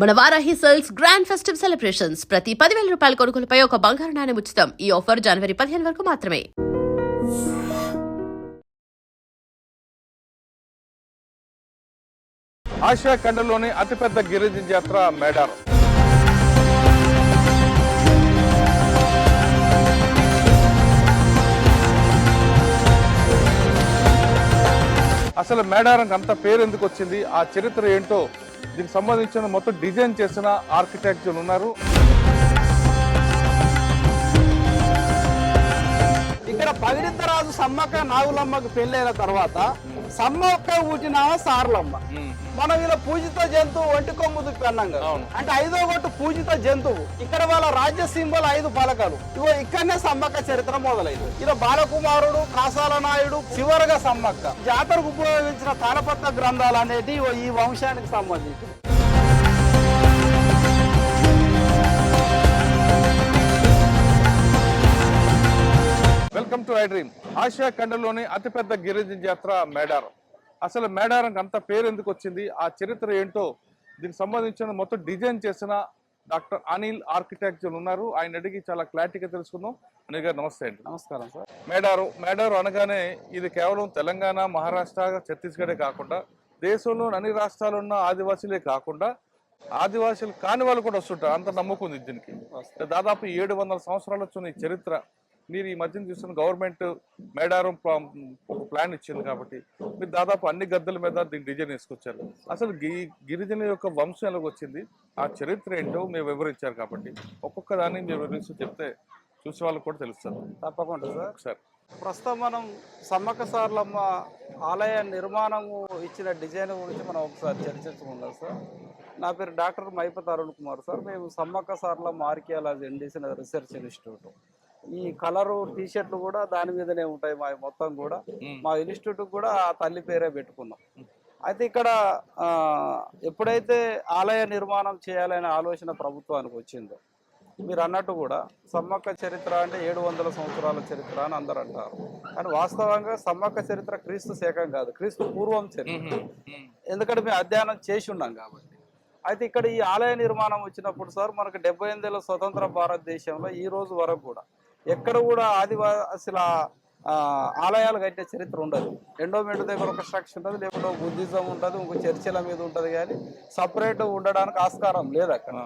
మన Varahi sales grand festive celebrations ప్రతి 10,000 రూపాయల కొనుగోలుపై ఒక బంగారు నాణెం ఉచితం. ఈ ఆఫర్ జనవరి 15 వరకు మాత్రమే. ఆసియా ఖండంలోని అతిపెద్ద గిరిజన జాతర మేడారం. అసలు మేడారంకి అంత పేరు ఎందుకు వచ్చింది, ఆ చరిత్ర ఏంటో దీనికి సంబంధించిన మొత్తం డిజైన్ చేసిన ఆర్కిటెక్చర్ ఉన్నారు. ఇక్కడ పగిడిద్దరాజు సమ్మక్క నాగులమ్మకు పెళ్ళైన తర్వాత సమ్మక్క ఊటిన సార్లమ్మ. మనం ఇలా పూజిత జంతువు ఒంటి కొమ్ము దుప్పి అన్నాం కదా, అంటే 5వ గొట్టు పూజిత జంతువు. ఇక్కడ వాళ్ళ రాజ్య సింబల్ 5 పలకలు. ఇగో ఇక్కడనే సమ్మక్క చరిత్ర మొదలైంది. ఇలా బాలకుమారుడు, కాసాల నాయుడు, చివరగా సమ్మక్క. జాతరకు ఉపయోగించిన తాళపత్ర గ్రంథాలు అనేది ఈ వంశానికి సంబంధించి. Welcome to iDream. Asia ఖండంలోని అతిపెద్ద గిరిజన జాతర మేడారం. అసలు మేడారంకి అంత పేరు ఎందుకు వచ్చింది, ఆ చరిత్ర ఏంటో దీనికి సంబంధించిన మొత్తం డిజైన్ చేసిన డాక్టర్ అనిల్ ఆర్కిటెక్చర్ ఉన్నారు. ఆయన అడిగి చాలా క్లారిటీగా తెలుసుకుందాం. అనిల్ గారు నమస్తే అండి. నమస్కారం సార్. మేడారం అనగానే ఇది కేవలం తెలంగాణ, మహారాష్ట్ర, ఛత్తీస్గఢే కాకుండా దేశంలోని అన్ని రాష్ట్రాలు ఉన్న ఆదివాసీలే కాకుండా ఆదివాసీలు కాని వాళ్ళు కూడా వస్తుంటారు. అంత నమ్మకం ఉంది దీనికి. దాదాపు 700 సంవత్సరాలు వచ్చిన ఈ చరిత్ర. మీరు ఈ మధ్యన చూస్తున్న గవర్నమెంట్ మేడారం ఒక ప్లాన్ ఇచ్చింది కాబట్టి మీరు దాదాపు అన్ని గద్దెల మీద దీన్ని డిజైన్ వేసుకొచ్చారు. అసలు గిరిజన యొక్క వంశం ఎలాగ వచ్చింది, ఆ చరిత్ర ఏంటో మీరు వివరించారు కాబట్టి ఒక్కొక్క దాన్ని మీరు వివరిస్తూ చెప్తే చూసే వాళ్ళకి కూడా తెలుస్తుంది. తప్పకుండా సార్. సార్, ప్రస్తుతం మనం సమ్మక్క సార్లమ్మ ఆలయ నిర్మాణము ఇచ్చిన డిజైన్ గురించి మనం ఒకసారి చర్చించుకుందాం సార్. నా పేరు డాక్టర్ మైపతి అరుణ్ కుమార్ సార్. మేము Sammakka Sarlamma archaeology Indian research institute. ఈ కలరు టీషర్ట్లు కూడా దాని మీదనే ఉంటాయి. మా మొత్తం కూడా మా ఇన్స్టిట్యూట్ కూడా ఆ తల్లి పేరే పెట్టుకున్నాం. అయితే ఇక్కడ ఎప్పుడైతే ఆలయ నిర్మాణం చేయాలనే ఆలోచన ప్రభుత్వానికి వచ్చిందో, మీరు అన్నట్టు కూడా సమ్మక్క చరిత్ర అంటే 700 సంవత్సరాల చరిత్ర అని అందరు అంటారు. కానీ వాస్తవంగా సమ్మక్క చరిత్ర క్రీస్తు శకం కాదు, క్రీస్తు పూర్వం చరిత్ర. ఎందుకంటే మేము అధ్యయనం చేసి ఉన్నాం కాబట్టి. అయితే ఇక్కడ ఈ ఆలయ నిర్మాణం వచ్చినప్పుడు సార్ మనకు 78 ఏళ్ళ స్వతంత్ర భారతదేశంలో ఈ రోజు వరకు కూడా ఎక్కడ కూడా ఆదివాసుల ఆలయాలు కట్టే చరిత్ర ఉండదు. ఎండోమెంట్ దగ్గర ఒక స్ట్రక్చర్ ఉంటుంది, లేకపోతే బుద్ధిజం ఉంటుంది, ఇంకో చర్చిల మీద ఉంటుంది, కానీ సపరేట్ ఉండడానికి ఆస్కారం లేదు అక్కడ.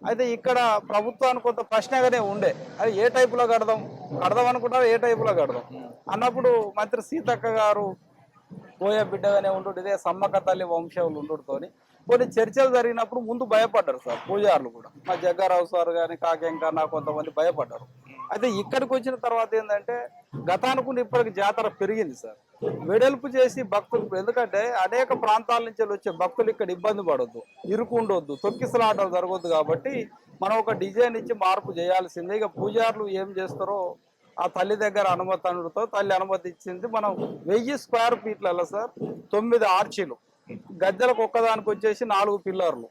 అయితే ఇక్కడ ప్రభుత్వానికి కొంత ప్రశ్నగానే ఉండే, అది ఏ టైపులో కడదాం అనుకుంటారు, ఏ టైపులో కడదాం అన్నప్పుడు మంత్రి సీతక్క గారు పోయే బిడ్డగానే ఉండు, ఇదే సమ్మక్క తల్లి వంశంలో ఉండుతోని కొన్ని చర్చలు జరిగినప్పుడు ముందు భయపడ్డారు సార్ పూజారులు కూడా. మా జగ్గారావు సార్ కానీ కాకెంకన్నా కొంతమంది భయపడ్డారు. అయితే ఇక్కడికి వచ్చిన తర్వాత ఏంటంటే గతానుకుని ఇప్పటికి జాతర పెరిగింది సార్, వెడల్పు చేసి భక్తులు. ఎందుకంటే అనేక ప్రాంతాల నుంచి వచ్చే భక్తులు ఇక్కడ ఇబ్బంది పడొద్దు, ఇరుకు ఉండొద్దు, తొక్కిసలాటలు జరగొద్దు. కాబట్టి మనం ఒక డిజైన్ ఇచ్చి మార్పు చేయాల్సిందే. ఇక పూజారులు ఏం చేస్తారో ఆ తల్లి దగ్గర అనుమతి అనుడితో తల్లి అనుమతి ఇచ్చింది. మనం 1000 స్క్వేర్ ఫీట్లలో సార్ 9 ఆర్చీలు, గద్దెలకు ఒక్కదానికి వచ్చేసి 4 పిల్లర్లు,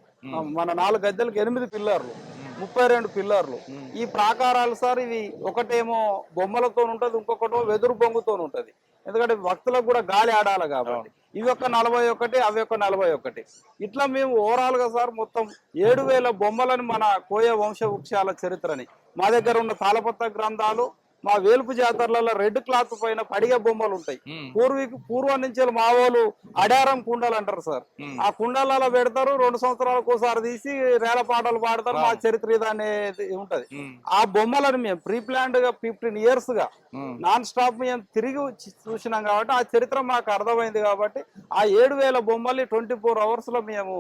మన 4 గద్దెలకు 8 పిల్లర్లు, 32 పిల్లర్లు. ఈ ప్రాకారాలు సార్ ఇవి ఒకటేమో బొమ్మలతో ఉంటుంది, ఇంకొకటో వెదురు బొంగుతో ఉంటుంది. ఎందుకంటే భక్తులకు కూడా గాలి ఆడాలి కాబట్టి. ఇవి ఒక 41, అవి ఒక 41. ఇట్లా మేము ఓవరాల్ గా సార్ మొత్తం 7000 బొమ్మలని మన కోయ వంశవృక్షాల చరిత్రని, మా దగ్గర ఉన్న తాళపత్ర గ్రంథాలు, మా వేలుపు జాతరలలో రెడ్ క్లాత్ పైన పడిగ బొమ్మలు ఉంటాయి. పూర్వం నుంచి మా వాళ్ళు అడారం కుండలు అంటారు సార్. ఆ కుండలలో పెడతారు, 2 సంవత్సరాలకు ఒకసారి తీసి రేల పాటలు పాడతారు. మా చరిత్ర ఇది అనేది ఉంటది. ఆ బొమ్మలను మేము ప్రీ ప్లాన్డ్ గా 15 years గా నాన్ స్టాప్ మేము తిరిగి చూసినాం కాబట్టి ఆ చరిత్ర మాకు అర్థమైంది. కాబట్టి ఆ 7000 బొమ్మల్ని 24 hours లో మేము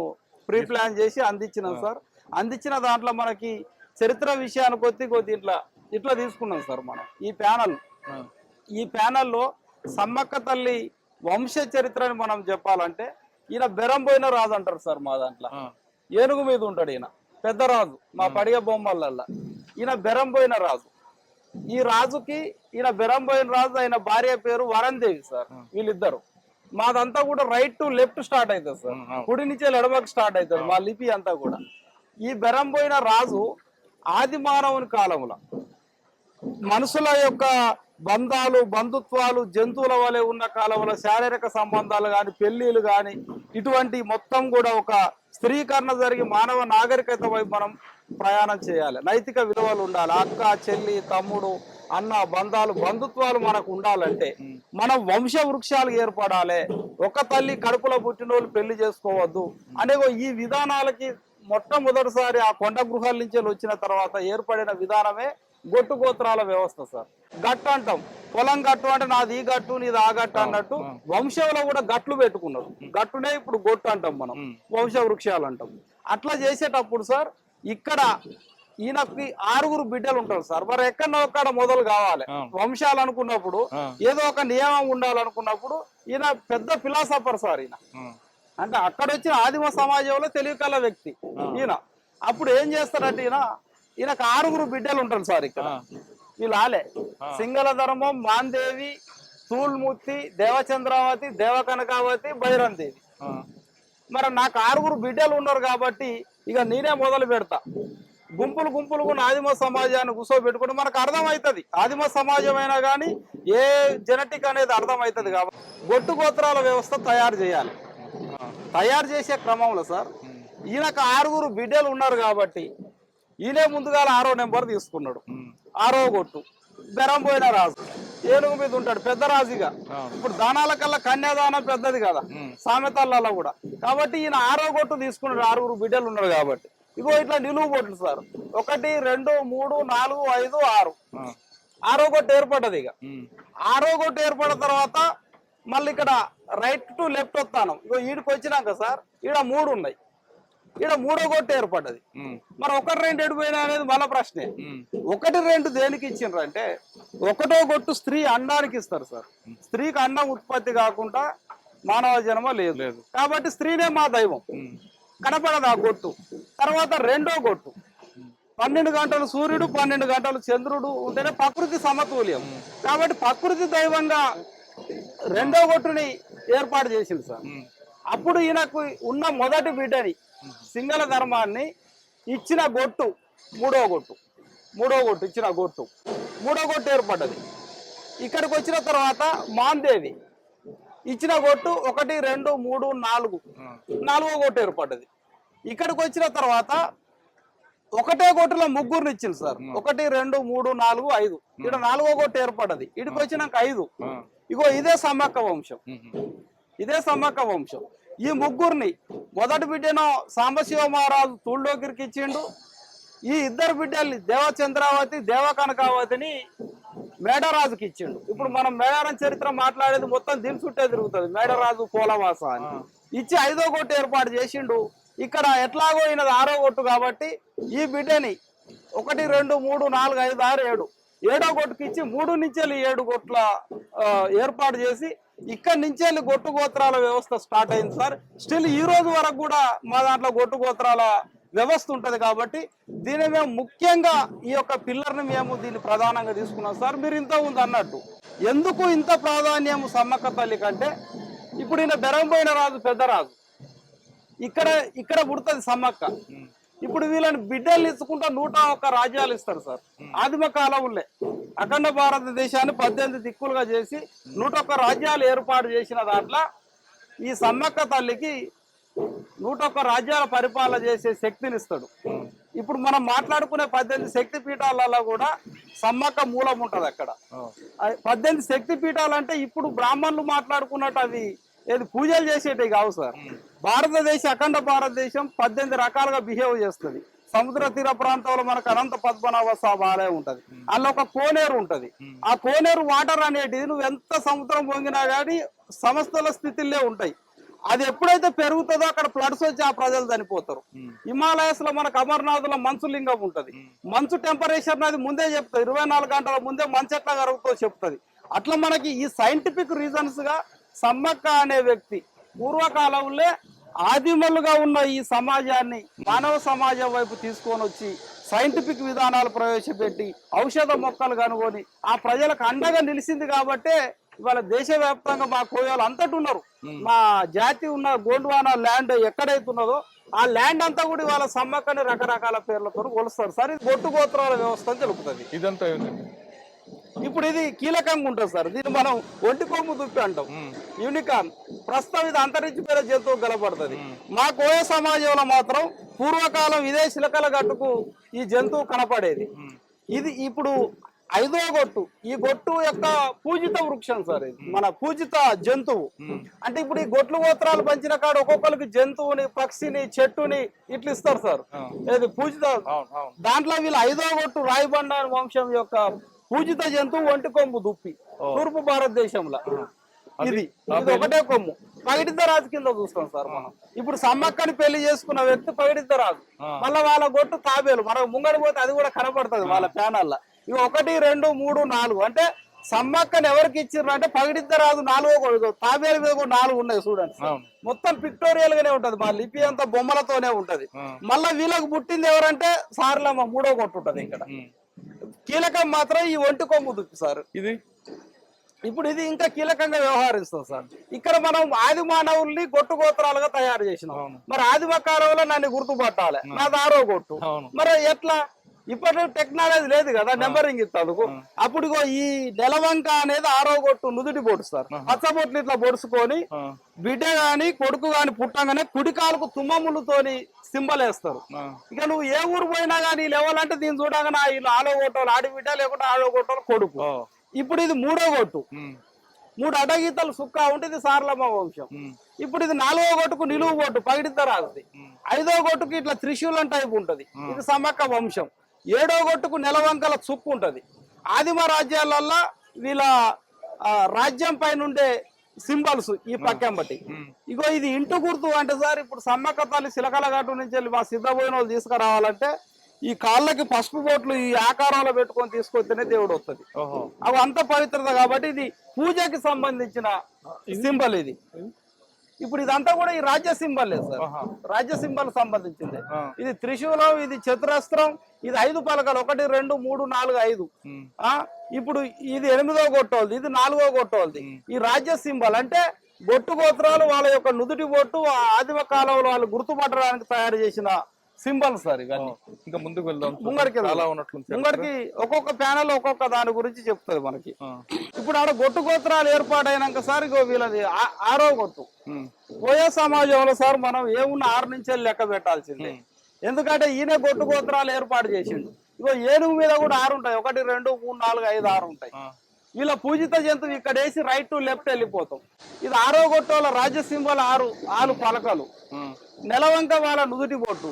ప్రీ ప్లాన్ చేసి అందించినాం సార్. అందించిన దాంట్లో మనకి చరిత్ర విషయానికి కొద్ది ఇట్లా తీసుకున్నాం సార్. మనం ఈ ప్యానల్లో సమ్మక్క తల్లి వంశ చరిత్రని మనం చెప్పాలంటే ఈయన బెరంబోయిన రాజు అంటారు సార్. మా దాంట్లో ఏనుగు మీద ఉంటాడు ఈయన, పెద్ద రాజు. మా పడిగ బొమ్మలల్లా ఈయన బెరంబోయిన రాజు. ఈ రాజుకి ఈయన బెరంబోయిన రాజు, ఆయన భార్య పేరు వరందేవి సార్. వీళ్ళిద్దరు. మాదంతా కూడా రైట్ టు లెఫ్ట్ స్టార్ట్ అవుతుంది సార్, కుడి నుంచి ఎడమకు స్టార్ట్ అవుతుంది మా లిపి అంతా కూడా. ఈ బెరంబోయిన రాజు ఆది మానవుని కాలంలో మనుషుల యొక్క బంధాలు, బంధుత్వాలు జంతువుల వలె ఉన్న కాలంలో శారీరక సంబంధాలు కానీ, పెళ్లిళ్ళు కానీ, ఇటువంటి మొత్తం కూడా ఒక స్త్రీకరణ జరిగి మానవ నాగరికత వైపు మనం ప్రయాణం చేయాలి. నైతిక విలువలు ఉండాలి. అక్క, చెల్లి, తమ్ముడు, అన్న బంధాలు, బంధుత్వాలు మనకు ఉండాలంటే మనం వంశ వృక్షాలు ఏర్పడాలి. ఒక తల్లి కడుపులో పుట్టిన వాళ్ళు పెళ్లి చేసుకోవద్దు అనే ఈ విధానాలకి మొట్టమొదటిసారి ఆ కొండ గృహాల నుంచి వచ్చిన తర్వాత ఏర్పడిన విధానమే గొట్టు గోత్రాల వ్యవస్థ సార్. గట్టు అంటాం, పొలం గట్టు అంటే నాది ఈ గట్టు నీది ఆ గట్టు అన్నట్టు వంశంలో కూడా గట్లు పెట్టుకున్నారు. గట్టునే ఇప్పుడు గొట్టు అంటాం, మనం వంశ వృక్షాలు అంటాం. అట్లా చేసేటప్పుడు సార్ ఇక్కడ ఈయనకి 6 బిడ్డలు ఉంటారు సార్. మరి ఎక్కడో ఒక్కడ మొదలు కావాలి వంశాలు అనుకున్నప్పుడు, ఏదో ఒక నియమం ఉండాలనుకున్నప్పుడు ఈయన పెద్ద ఫిలాసఫర్ సార్. ఈయన అంటే అక్కడ వచ్చిన ఆదిమ సమాజంలో తెలివికల వ్యక్తి ఈయన. అప్పుడు ఏం చేస్తారంటే ఈయనకు 6 బిడ్డలు ఉంటారు సార్. ఇక్కడ వీళ్ళు ఆలే సింగళ ధర్మం, మాందేవి, తూల్మూర్తి, దేవచంద్రావతి, దేవకనకావతి, భైరందేవి. మరి నాకు 6 బిడ్డలు ఉన్నారు కాబట్టి ఇక నేనే మొదలు పెడతా. గుంపులు గుంపులుగా ఆదిమ సమాజాన్ని కూర్చోబెట్టుకుంటే మనకు అర్థమవుతుంది. ఆదిమ సమాజం అయినా కానీ ఏ జెనెటిక్ అనేది అర్థమవుతుంది. కాబట్టి గొట్టు గోత్రాల వ్యవస్థ తయారు చేయాలి. తయారు చేసే క్రమంలో సార్ ఈయనకు 6 బిడ్డలు ఉన్నారు కాబట్టి ఈయనే ముందుగా 6వ నెంబర్ తీసుకున్నాడు. 6వ గొట్టు బెరంపోయిన రాజు ఏనుగు మీద ఉంటాడు, పెద్ద రాజుగా. ఇప్పుడు దానాల కల్లా కన్యాదానం పెద్దది కదా సామెతలలో కూడా. కాబట్టి ఈయన 6వ గొట్టు తీసుకున్నాడు. 6 బిడ్డలు ఉన్నారు కాబట్టి ఇగో ఇట్లా నిలువు గొట్లు సార్. 1, 2, 3, 4, 5, 6. 6వ గొట్టు ఏర్పడ్డది. ఇక 6వ గొట్టు ఏర్పడిన తర్వాత మళ్ళీ ఇక్కడ రైట్ టు లెఫ్ట్ వస్తాను. ఇగో ఈడికి వచ్చినాక సార్ ఈడ 3 ఉన్నాయి. ఈడ 3వ గొట్టు ఏర్పడ్డది. మరి 1, 2 ఎడిపోయినా అనేది మళ్ళా ప్రశ్నే. 1, 2 దేనికి ఇచ్చిండ్రు అంటే 1వ గొట్టు స్త్రీ అండానికి ఇస్తారు సార్. స్త్రీకి అన్నం ఉత్పత్తి కాకుండా మానవ జన్మ లేదు కాబట్టి స్త్రీనే మా దైవం. కనపడదు ఆ గొట్టు. తర్వాత 2వ గొట్టు 12 గంటలు సూర్యుడు, 12 గంటలు చంద్రుడు ఉంటేనే ప్రకృతి సమతుల్యం. కాబట్టి ప్రకృతి దైవంగా 2వ గొట్టుని ఏర్పాటు చేసింది సార్. అప్పుడు ఈయనకు ఉన్న మొదటి బిడ్డని సింగళ ధర్మాన్ని ఇచ్చిన గొట్టు 3వ గొట్టు. 3వ గొట్టు ఇచ్చిన గొట్టు 3వ గొట్టు ఏర్పడ్డది. ఇక్కడికి వచ్చిన తర్వాత మాందేవి ఇచ్చిన గొట్టు 1, 2, 3, 4. 4వ గొట్టు ఏర్పడ్డది. ఇక్కడికి వచ్చిన తర్వాత 1వ గొట్టులో 3 ఇచ్చింది సార్. 1, 2, 3, 4, 5. ఇక్కడ 4వ గొట్టు ఏర్పడ్డది. ఇక్కడికి వచ్చినాక 5. ఇగో ఇదే సమ్మక్క వంశం. ఇదే సమ్మక్క వంశం. ఈ 3 మొదటి బిడ్డను సాంబశివ మహారాజు తూళ్ళోకిరికి ఇచ్చిండు. ఈ 2 బిడ్డల్ని దేవచంద్రావతి, దేవకనకావతిని మేడరాజుకి ఇచ్చిండు. ఇప్పుడు మనం మేడారం చరిత్ర మాట్లాడేది మొత్తం దీని చుట్టే తిరుగుతుంది. మేడరాజు పోలవాస అని ఇచ్చి 5వ గొట్టు ఏర్పాటు చేసిండు. ఇక్కడ ఎట్లాగో ఈయనది 6వ గొట్టు కాబట్టి ఈ బిడ్డని 1, 2, 3, 4, 5, 6, 7. 7వ గొట్టుకి ఇచ్చి 3 నుంచి 7 గొట్ల ఏర్పాటు చేసి ఇక్కడి నుంచి గొట్టు గోత్రాల వ్యవస్థ స్టార్ట్ అయింది సార్. స్టిల్ ఈ రోజు వరకు కూడా మా దాంట్లో గొట్టు గోత్రాల వ్యవస్థ ఉంటది. కాబట్టి దీన్ని మేము ముఖ్యంగా ఈ యొక్క పిల్లర్ని మేము దీన్ని ప్రధానంగా తీసుకున్నాం సార్. మీరు ఇంత ఉంది అన్నట్టు ఎందుకు ఇంత ప్రాధాన్యం సమ్మక్క తల్లి కంటే, ఇప్పుడు ఈయన బెరంపోయిన రాజు పెద్ద రాజు, ఇక్కడ పుడుతుంది సమ్మక్క. ఇప్పుడు వీళ్ళని బిడ్డలు ఇచ్చుకుంటా 101 రాజ్యాలు ఇస్తారు సార్. ఆదిమ కాలంలో అఖండ భారతదేశాన్ని 18 దిక్కులుగా చేసి 101 రాజ్యాలు ఏర్పాటు చేసిన దాంట్లో ఈ సమ్మక్క తల్లికి 101 రాజ్యాల పరిపాలన చేసే శక్తిని ఇస్తాడు. ఇప్పుడు మనం మాట్లాడుకునే 18 శక్తి పీఠాలలో కూడా సమ్మక్క మూలం ఉంటది. అక్కడ 18 శక్తి పీఠాలు అంటే ఇప్పుడు బ్రాహ్మణులు మాట్లాడుకున్నట్టు అవి ఏది పూజలు చేసేటివి కావు సార్. భారతదేశం అఖండ భారతదేశం 18 రకాలుగా బిహేవ్ చేస్తుంది. సముద్ర తీర ప్రాంతంలో మనకు అనంత పద్మనాభ స్వామి ఆలయం ఉంటది. అందులో ఒక కోనేరు ఉంటది. ఆ కోనేరు వాటర్ అనేటిది నువ్వు ఎంత సముద్రం పొంగినా కానీ సమస్తల స్థితిలో ఉంటాయి. అది ఎప్పుడైతే పెరుగుతుందో అక్కడ ఫ్లడ్స్ వచ్చి ఆ ప్రజలు చనిపోతారు. హిమాలయస్ లో మనకు అమర్నాథ్ లో మంచు లింగం ఉంటది. మంచు టెంపరేచర్ అది ముందే చెప్తుంది. 24 గంటల ముందే మంచు ఎట్లా కరుగుతుందో చెప్తుంది. అట్లా మనకి ఈ సైంటిఫిక్ రీజన్స్ గా సమ్మక్క అనే వ్యక్తి పూర్వకాలంలో ఆదిమలుగా ఉన్న ఈ సమాజాన్ని మానవ సమాజం వైపు తీసుకొని వచ్చి సైంటిఫిక్ విధానాలు ప్రవేశపెట్టి ఔషధ మొక్కలు కనుగొని ఆ ప్రజలకు అండగా నిలిచింది. కాబట్టే ఇవాళ దేశవ్యాప్తంగా మా కోయాలు అంతటి ఉన్నారు. మా జాతి ఉన్న గోండ్వానా ల్యాండ్ ఎక్కడైతే ఉన్నదో ఆ ల్యాండ్ అంతా కూడా ఇవాళ సమ్మక్కని రకరకాల పేర్లతో కొలుస్తారు సార్. ఇది గొట్టు గోత్రాల వ్యవస్థ అని తెలుపుతుంది. ఇదంతా ఇప్పుడు ఇది కీలకంగా ఉంటుంది సార్. దీన్ని మనం ఒంటి కొమ్ము దుప్పి అంటాం, యూనికార్న్. ప్రస్తుతం ఇది అంతరించిపోయిన జంతువు కనపడుతుంది. మా కోయ సమాజంలో మాత్రం పూర్వకాలం ఇదే శిలకల గట్టుకు ఈ జంతువు కనపడేది. ఇది ఇప్పుడు 5వ గొట్టు. ఈ గొట్టు యొక్క పూజిత వృక్షం సార్, ఇది మన పూజిత జంతువు. అంటే ఇప్పుడు ఈ గొట్లు గోత్రాలు పంచిన కాడ ఒక్కొక్కరికి జంతువుని, పక్షిని, చెట్టుని ఇట్లా ఇస్తారు సార్. ఇది పూజిత. దాంట్లో వీళ్ళు 5వ గొట్టు రాయిబండ వంశం యొక్క పూజిత జంతువు ఒంటి కొమ్ము దుప్పి, తూర్పు భారతదేశంలో. ఇది ఒకటే కొమ్ము. పగిడిద్ద రాజు కింద చూస్తాం సార్ మనం. ఇప్పుడు సమ్మక్కని పెళ్లి చేసుకున్న వ్యక్తి పగిడిద్ద రాజు. మళ్ళీ వాళ్ళ గొట్టు తాబేలు. మనకు ముంగడి పోతే అది కూడా కనపడుతుంది వాళ్ళ ప్యానల్లో. ఇవి 1, 2, 3, 4. అంటే సమ్మక్కని ఎవరికి ఇచ్చిర్రు అంటే పగిడిద్ద రాజు 4వ, తాబేలు మీద కూడా 4 ఉన్నాయి చూడండి. మొత్తం పిక్టోరియల్ గానే ఉంటది, మా లిపి అంతా బొమ్మలతోనే ఉంటది. మళ్ళా వీళ్ళకి పుట్టింది ఎవరంటే సార్లమ్మ 3వ గొట్టు ఉంటది. ఇక్కడ కీలకం మాత్రం ఈ ఒంటి కొమ్ము దుప్పి సార్. ఇది ఇప్పుడు ఇది ఇంకా కీలకంగా వ్యవహరిస్తాం సార్. ఇక్కడ మనం ఆది మానవుల్ని గొట్టు గోత్రాలుగా తయారు చేసినాం. మరి ఆదిమ కాలంలో నన్ను గుర్తుపట్టాలి, నాది 6వ గొట్టు. మరి ఎట్లా? ఇప్పటి టెక్నాలజీ లేదు కదా, నెంబరింగ్ ఇస్తాను. అప్పుడు ఈ నెలవంక అనేది 6వ గొట్టు నుదుటి పొడుస్తారు. పచ్చబొట్లు ఇట్లా పొడుచుకొని బిడ్డ గాని కొడుకు గాని పుట్టంగానే కుడికాలకు తుమ్మములతోని సింబల్ వేస్తారు. ఇక నువ్వు ఏ ఊరు పోయినా గానీ లెవెల్ అంటే దీన్ని చూడగానే వీళ్ళు 6వ గొట్టలు ఆడి బిడ్డ, లేకుంటే 6వ గొట్టలు కొడుకు. ఇప్పుడు ఇది 3వ గొట్టు. 3 అడ్డగీతలు సుక్క ఉంటుంది సార్లమ్మ వంశం. ఇప్పుడు ఇది 4వ గొట్టుకు నిలువు గొట్టు పగిడిద్ద రాజుది. 5వ గొట్టుకు ఇట్లా త్రిశూలం టైప్ ఉంటది, ఇది సమ్మక్క వంశం. 7వ గొట్టుకు నెలవంకల చుక్కు ఉంటది. ఆదిమ రాజ్యాలల్లో వీళ్ళ రాజ్యం పైన ఉండే సింబల్స్ ఈ పక్కం బట్టి. ఇగో ఇది ఇంటు గుర్తు అంటే సార్, ఇప్పుడు సమ్మక్క తల్లి శిలకల గట్టు నుంచి వెళ్ళి మా సిద్ధపోయిన వాళ్ళు తీసుకురావాలంటే ఈ కాళ్ళకి పసుపు బొట్లు ఈ ఆకారంలో పెట్టుకొని తీసుకొస్తేనే దేవుడు వస్తుంది. అవి అంత పవిత్రత కాబట్టి ఇది పూజకి సంబంధించిన సింబల్. ఇది ఇప్పుడు ఇదంతా కూడా ఈ రాజ్య సింబల్ లేదు సార్, రాజ్య సింబల్ సంబంధించింది. ఇది త్రిశూలం, ఇది చతురస్త్రం, ఇది 5 పలకలు, 1, 2, 3, 4, 5. ఇప్పుడు ఇది 8వ గొట్టోల్ది, ఇది 4వ గొట్టోల్ది. ఈ రాజ్య సింబల్ అంటే గొట్టు గోత్రాలు వాళ్ళ యొక్క నుదుటి బొట్టు ఆదిమ కాలంలో వాళ్ళు గుర్తుపట్టడానికి తయారు చేసిన సింబల్ సార్. ఇవన్నీ ఇంకా ముందుకు వెళ్దాం. ముంగడికి ఒక్కొక్క ప్యానల్ ఒక్కొక్క దాని గురించి చెప్తుంది మనకి. ఇప్పుడు ఆడ గొట్టు గోత్రాలు ఏర్పాటైనాక సార్ ఇగో వీళ్ళది 6వ గొట్టు. పోయే సమాజంలో సార్ మనం ఏమున్న 6 నుంచి లెక్క పెట్టాల్సిందే. ఎందుకంటే ఈయన గొట్టు గోత్రాలు ఏర్పాటు చేసిండు. ఇగో ఏనుగు మీద కూడా 6 ఉంటాయి, 1, 2, 3, 4, 5, 6 ఉంటాయి. వీళ్ళ పూజిత జంతువు ఇక్కడ వేసి రైట్ టు లెఫ్ట్ వెళ్ళిపోతాం. ఇది 6వ గొట్టు వాళ్ళ రాజ్య సింబల్ 6 పలకలు. నెలవంక వాళ్ళ నుదుటి బొట్టు,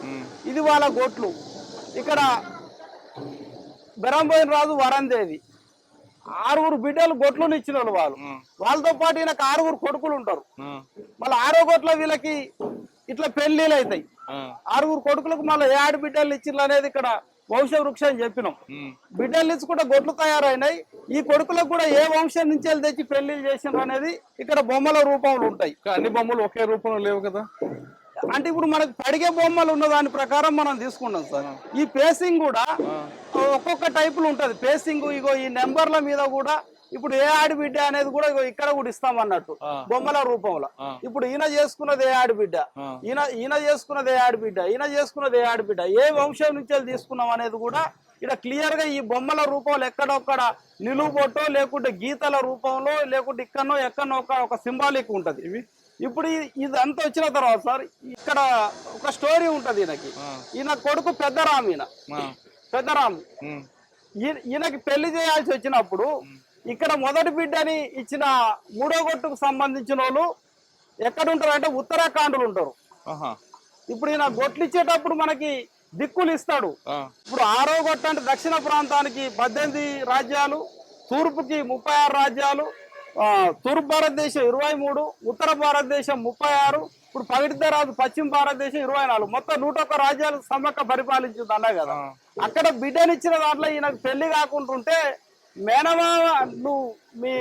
ఇది వాళ్ళ గొట్లు. ఇక్కడ బెరంబోయిన రాజు వరందేవి 6 బిడ్డలు గొట్లను ఇచ్చిన వాళ్ళు. వాళ్ళతో పాటు ఈయనకు 6 కొడుకులు ఉంటారు. మళ్ళీ 6వ గొట్లో వీళ్ళకి ఇట్లా పెళ్లిళ్ళు అవుతాయి. 6 కొడుకులకు మళ్ళీ ఏ ఆడబిడ్డలు ఇచ్చిండ్రు అనేది ఇక్కడ వంశ వృక్షం చెప్పినాం. బిడ్డలు ఇచ్చుకుంటే గొడ్లు తయారైనాయి. ఈ కొడుకులకు కూడా ఏ వంశం నుంచి తెచ్చి పెళ్లి చేసిండ్రు అనేది ఇక్కడ బొమ్మల రూపంలో ఉంటాయి. అన్ని బొమ్మలు ఒకే రూపంలో లేవు కదా. అంటే ఇప్పుడు మనకు పడిగే బొమ్మలు ఉన్న దాని ప్రకారం మనం తీసుకున్నాం సార్. ఈ పేసింగ్ కూడా ఒక్కొక్క టైపులు ఉంటది పేసింగ్. ఇగో ఈ నెంబర్ల మీద కూడా ఇప్పుడు ఏ ఆడబిడ్డ అనేది కూడా ఇక్కడ కూడా ఇస్తాం అన్నట్టు బొమ్మల రూపంలో. ఇప్పుడు ఈయన చేసుకున్నది ఏ ఆడబిడ్డ, ఈయన చేసుకున్నది ఏ ఆడబిడ్డ, ఈయన చేసుకున్నది ఏ ఆడబిడ్డ, ఏ వంశం నుంచి తీసుకున్నాం అనేది కూడా ఇక్కడ క్లియర్ గా ఈ బొమ్మల రూపంలో ఎక్కడొక్కడ నిలువు బొట్టో లేకుంటే గీతల రూపంలో లేకుంటే ఎక్కడో ఒక సింబాలిక్ ఉంటది. ఇప్పుడు ఇదంతా వచ్చిన తర్వాత సార్ ఇక్కడ ఒక స్టోరీ ఉంటది. ఈయన కొడుకు పెద్దరాము. పెద్దరాము ఈయనకి పెళ్లి చేయాల్సి వచ్చినప్పుడు ఇక్కడ మొదటి బిడ్డని ఇచ్చిన 3వ గొట్టుకు సంబంధించిన వాళ్ళు ఎక్కడుంటారు అంటే ఉత్తరాఖండ్లు ఉంటారు. ఇప్పుడు ఈయన గొట్లు ఇచ్చేటప్పుడు మనకి దిక్కులు ఇస్తాడు. ఇప్పుడు 6వ గొట్టు అంటే దక్షిణ ప్రాంతానికి 18 రాజ్యాలు, తూర్పుకి 36 రాజ్యాలు, తూర్పు భారతదేశం 23, ఉత్తర భారతదేశం 36, ఇప్పుడు పగిడిద్ద రాజు పశ్చిమ భారతదేశం 24, మొత్తం 101 రాజ్యాలు సమ్మక్క పరిపాలించింది అన్నా కదా. అక్కడ బిడ్డనిచ్చిన దాంట్లో ఈయనకు పెళ్లి కాకుంటుంటే మేనమామ నువ్వు మీ